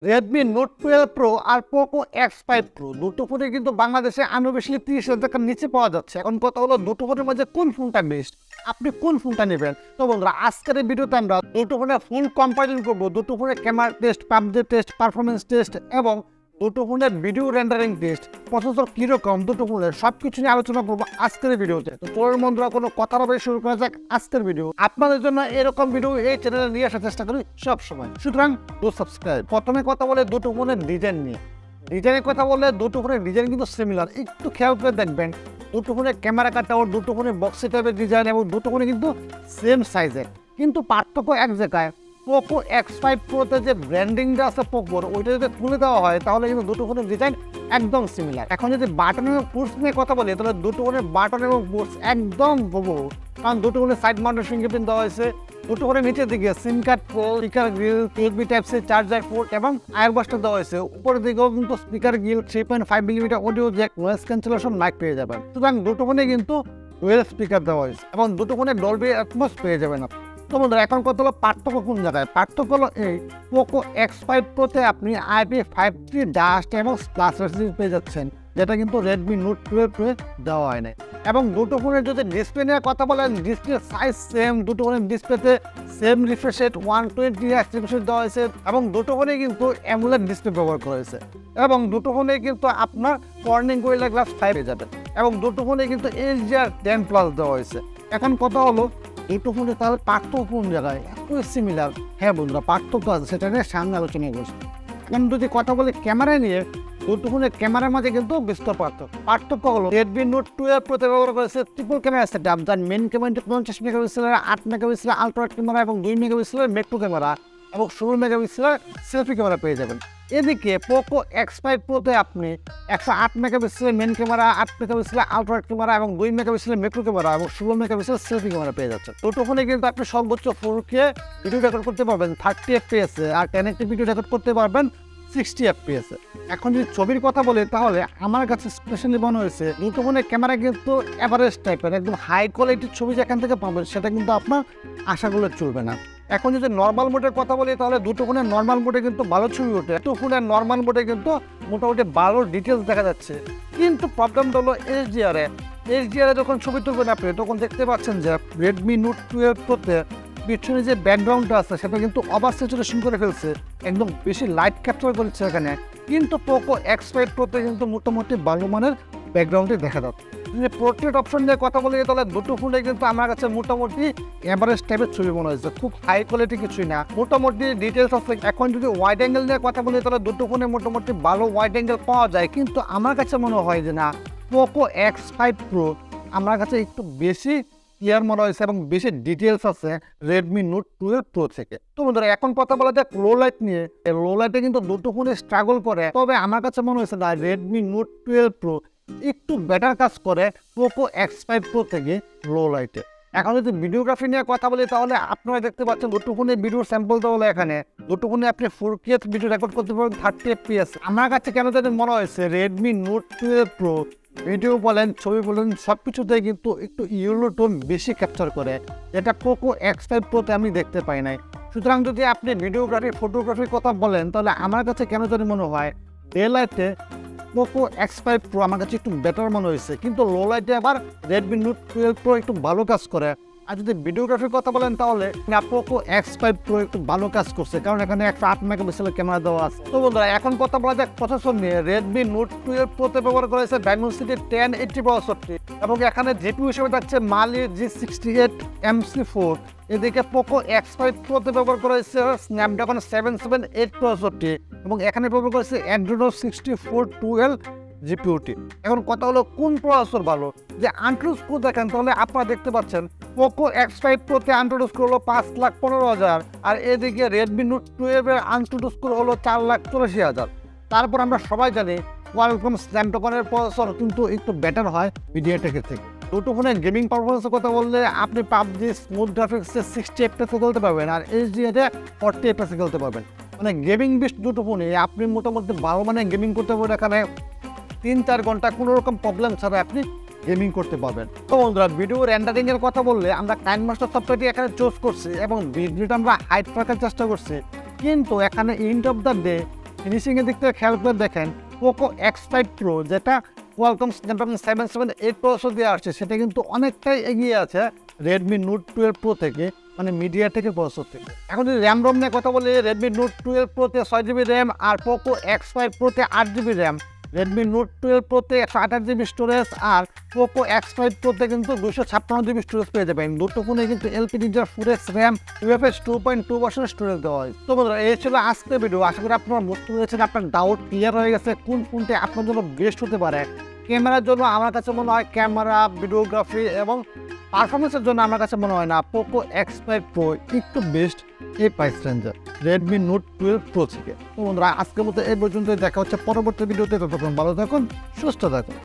Redmi Note 12 Pro আর Poco X5 Pro দুটো ফোনে কিন্তু বাংলাদেশে আনুবেশিক 30,000 টাকার নিচে পাওয়া যাচ্ছে। এখন কথা হলো দুটো ফোনের মধ্যে কোন ফোনটা বেস্ট, আপনি কোন ফোনটা নেবেন। তো বন্ধুরা, আজকের এই ভিডিওতে আমরা দুটো ফোনের ফুল কম্পারিজন করবো, দুটো ফোনের camera test, PUBG test, performance test এবং দুটো ফোনের ভিডিও রেন্ডারিং টেস্ট, প্রসেসর কীরকম, দুটো ফোনের সব কিছু নিয়ে আলোচনা করবো আজকের ভিডিওতে। তো চলুন বন্ধুরা, কোনো কথা হবে শুরু করা যাক আজকের ভিডিও। আপনাদের জন্য এরকম ভিডিও এই চ্যানেলে নিয়ে আসার চেষ্টা করি সব সময়, সুতরাং ডু সাবস্ক্রাইব। প্রথমে কথা বলে দুটো ফোনের ডিজাইন নিয়ে। ডিজাইনের কথা বললে দুটো ফোনের ডিজাইন কিন্তু সিমিলার, একটু খেয়াল করে দেখবেন। দুটো ফোনের ক্যামেরা কাটাও, দুটো ফোনের বক্সি টাইপের ডিজাইন এবং দুটো ফোনে কিন্তু সেম সাইজের, কিন্তু পার্থক্য এক জায়গায়। পোকো X5 Proতে যে ব্র্যান্ডিংটা আছে পোকোর, ওইটা যদি তুলে দেওয়া হয় তাহলে কিন্তু দুটো ফোনের ডিজাইন একদম সিমিলার। এখন যদি বাটন এবং পুশ নিয়ে কথা বলি তাহলে দুটো ফোনের বাটন এবং পুশ একদম হুবহু, কারণ দুটো ফোনের সাইড মাউন্টেড ফিঙ্গারপ্রিন্ট দেওয়া হয়েছে। দুটো ফোনের নিচের দিকে SIM card port, speaker grille, USB Type-C charger port এবং আয়ারবাসটা দেওয়া হয়েছে। উপরের দিকেও কিন্তু speaker grille, 3.5 millimetre audio jack, noise cancellation mic পেয়ে যাবেন। সুতরাং দুটো ফোনে কিন্তু ডুয়েল স্পিকার দেওয়া হয়েছে এবং দুটো ফোনে ডলবি অ্যাটমস পেয়ে যাবেন। তো বন্ধুরা, এখন কথা হলো পার্থক্য কোন জায়গায়। পার্থক্য হলো এই, পোকো X5 Proতে আপনি IP53 ডাস্ট এবং প্লাস রেসিস্টেন্স পেয়ে যাচ্ছেন, যেটা কিন্তু Redmi Note 12 Pro দেওয়া হয় না। এবং দুটো ফোনের যদি ডিসপ্লে নিয়ে কথা বলেন, ডিসপ্লে সাইজ সেম, দুটো ফোনের ডিসপ্লেতে সেম রিফ্রেশ রেট 120 Hz দেওয়া হয়েছে এবং দুটো ফোনে কিন্তু অ্যামোলেড ডিসপ্লে ব্যবহার করা হয়েছে এবং দুটো ফোনে কিন্তু আপনার কর্নিং গোরিলা গ্লাস 5 পেয়ে যাবেন এবং দুটো ফোনে কিন্তু HDR10+ দেওয়া হয়েছে। এখন কথা হলো দুটো ফোনে তাহলে পার্থক্য কোন জায়গায়, একটু সিমিলার। হ্যাঁ বন্ধুরা, পার্থক্য আছে, সেটা নিয়ে সামনে আলোচনা করছি। এখন যদি কথা বলি ক্যামেরা নিয়ে, দুটো ফোনের ক্যামেরার মাঝে কিন্তু বিস্তর পার্থক্য হলো Redmi Note 12 Proতে ব্যবহার করেছে ট্রিপল ক্যামেরা সেটআপ, যার মেন ক্যামেরাটি 50 মেগাপিক্সেলের, 8 মেগাপিক্সেলের আলট্রা ক্যামেরা এবং 2 মেগাপিক্সেলের ম্যাক্রো ক্যামেরা এবং 16 মেগাপিক্সেলের সেলফি ক্যামেরা পেয়ে যাবেন। এদিকে পোকো X5 Proতে আপনি 108 মেগাপিক্সেলের মেন ক্যামেরা, 8 মেগাপিক্সেলের আলট্রা ক্যামেরা এবং 2 মেগাপিক্সেলের ম্যাক্রো ক্যামেরা এবং 16 মেগাপিক্সেলের সেলফি ক্যামেরা পেয়ে যাচ্ছেন। দুটো ফোনে কিন্তু আপনি সর্বোচ্চ 4K ভিডিও রেকর্ড করতে পারবেন 30 FPS আর 1080 ভিডিও রেকর্ড করতে পারবেন 60 FPS। এখন যদি ছবির কথা বলি তাহলে আমার কাছে স্পেশালি মনে হয়েছে দুটো ফোনের ক্যামেরা কিন্তু এভারেজ টাইপের, একদম হাই কোয়ালিটির ছবি যেখান থেকে পাবেন সেটা কিন্তু আপনার আশাগুলো চলবে না। এখন যদি নর্মাল মোডের কথা বলি তাহলে দুটো ফোনের নর্মাল মোডে কিন্তু ভালো ছবি ওঠে, দুটো ফোনের নর্মাল মোডে কিন্তু মোটামুটি ভালো ডিটেলস দেখা যাচ্ছে। কিন্তু প্রবলেমটা হলো HDR-এ যখন ছবি তুলবেন আপনি তখন দেখতে পাচ্ছেন যে Redmi Note 12 Proতে পিছনে যে ব্যাকগ্রাউন্ডটা আছে সেটা কিন্তু ওভার স্যাচুরেশন করে ফেলছে, একদম বেশি লাইট ক্যাপচার করেছে এখানে। কিন্তু পোকো X5 Proতে কিন্তু মোটামুটি ভালো মানের ব্যাকগ্রাউন্ডে দেখা যাচ্ছে। যদি পোর্ট্রেট অপশন নিয়ে কথা বলি তাহলে দুটো ফোনে কিন্তু আমার কাছে মোটামুটি এভারেজ টাইপের ছবি মনে হয়েছে, খুব হাই কোয়ালিটি কিছুই না, মোটামুটি ডিটেলস আছে। এখন যদি ওয়াইড অ্যাঙ্গেল নিয়ে কথা বলি তাহলে দুটো ফোনে মোটামুটি ভালো ওয়াইড অ্যাঙ্গেল পাওয়া যায়, কিন্তু আমার কাছে মনে হয় যে না, পোকো X5 Pro আমার কাছে একটু বেশি ক্লিয়ার মনে হয়েছে এবং বেশি ডিটেলস আছে Redmi Note 12 Pro থেকে। তো বন্ধুরা, এখন কথা বলা যায় লো লাইট নিয়ে। লো লাইটে কিন্তু দুটো ফোনে স্ট্রাগল করে, তবে আমার কাছে মনে হয়েছে না Redmi Note 12 Pro একটু বেটার কাজ করে পোকো X5 Pro থেকে লো লাইটে। এখন যদি ভিডিওগ্রাফি নিয়ে কথা বলি তাহলে আপনারা দেখতে পাচ্ছেন দুটো ফোনে ভিডিও স্যাম্পল দেওয়া হলো এখানে। দুটো ফোনে আপনি 4K ভিডিও রেকর্ড করতে পারবেন 30 FPS। আমার কাছে কেন জানি মনে হয়েছে Redmi Note 12 Pro ভিডিও বলেন, ছবি বলেন, সব কিছুতেই কিন্তু একটু ইয়েলো টোন বেশি ক্যাপচার করে, যেটা পোকো X5 Proতে আমি দেখতে পাই নাই। সুতরাং যদি আপনি ভিডিওগ্রাফি, ফটোগ্রাফির কথা বলেন তাহলে আমার কাছে কেন জানি মনে হয় ডে লাইটে পোকো X5 Pro আমার কাছে একটু বেটার মনে হয়েছে, কিন্তু লো লাইটে আবার Redmi Note 12 Pro একটু ভালো কাজ করে। আর যদি ভিডিওগ্রাফির কথা বলেন তাহলে পোকো X5 Pro একটু ভালো কাজ করছে, কারণ এখানে 108 মেগাপিক্সেলের ক্যামেরা দেওয়া আছে। তো বন্ধুরা, এখন কথা বলা যাক প্রসেসর নিয়ে। Redmi Note 12 Proতে ব্যবহার করা হয়েছে Dimensity 1080 প্রসেসরটি এবং এখানে জিপিইউ হিসেবে থাকছে Mali G68 MC4। এদিকে পোকো X5 Proতে ব্যবহার করা হয়েছে Snapdragon 778 প্রসেসরটি এবং এখানে ব্যবহার করেছে Adreno 6412 জিপিইউটি। এখন কথা হলো কোন প্রসেসর ভালো, যে আন্ট্রু স্কোর দেখেন তাহলে আপনারা দেখতে পাচ্ছেন পোকো X5 Proতে আন্ট্রু স্কোর হলো 5,15,000 আর এদিকে Redmi Note 12 এর আন্ট্রু স্কোর হলো 4,84,000। তারপর আমরা সবাই জানি কোয়ালকম স্ন্যাপড্রাগনের প্রসেসর কিন্তু একটু বেটার হয় মিডিয়াটেকের থেকে। দুটো ফোনের গেমিং পারফরমেন্সের কথা বললে আপনি পাবজি স্মুথ গ্রাফিক্সে 60 FPS খেলতে পারবেন আর HDR-এ 40 FPS খেলতে পারবেন। মানে গেমিং বেস্ট দুটো ফোনে আপনি মোটামুটি ভালো মানে গেমিং করতে পারবেন, এখানে 3-4 ঘন্টা কোনো রকম প্রবলেম ছাড়া আপনি গেমিং করতে পারবেন। তো বন্ধুরা, ভিডিও রেন্ডারিং এর কথা বললে আমরা কাইনমাস্টার সফটওয়্যারটি এখানে চুজ করছি এবং ভিডিওটা আমরা হাইট রাখার চেষ্টা করছি, কিন্তু এখানে এন্ড অফ দ্য ডে ফিনিশিংয়ের দিক থেকে খেয়াল করে দেখেন পোকো X5 Pro যেটা কোয়ালকম স্ন্যাপড্রাগন 778 প্রসেসর দিয়ে আসছে, সেটা কিন্তু অনেকটাই এগিয়ে আছে রেডমি নোট 12 প্রো থেকে, মানে মিডিয়া থেকে প্রসেসর থেকে। এখন যদি র্যাম রম নিয়ে কথা বলি, রেডমি নোট 12 প্রোতে 6GB র্যাম আর পোকো X5 প্রোতে 8GB র্যাম, রেডমি নোট 12 প্রোতে 128GB স্টোরেজ আর পোকো X5 প্রোতে কিন্তু 256GB স্টোরেজ পেয়ে যাবেন। দুটো ফোনে কিন্তু LPDDR4X র্যাম, UFS 2.2 ভার্সনের স্টোরেজ দেওয়া হয়। তো বন্ধুরা, এই ছিল আজকের ভিডিও। আশা করি আপনারা বুঝতে পেরেছেন, আপনার ডাউট ক্লিয়ার হয়ে গেছে কোন ফোনটি আপনার জন্য বেস্ট হতে পারে। ক্যামেরার জন্য আমার কাছে মনে হয় ক্যামেরা, ভিডিওগ্রাফি এবং পারফরমেন্সের জন্য আমার কাছে মনে হয় না পোকো X5 Pro একটু বেস্ট এই প্রাইস রেঞ্জে রেডমি নোট 12 প্রো থেকে। তো বন্ধুরা, আজকের মতো এই পর্যন্তই। দেখা হচ্ছে পরবর্তী ভিডিওতে। ততক্ষণ ভালো থাকুন, সুস্থ থাকুন।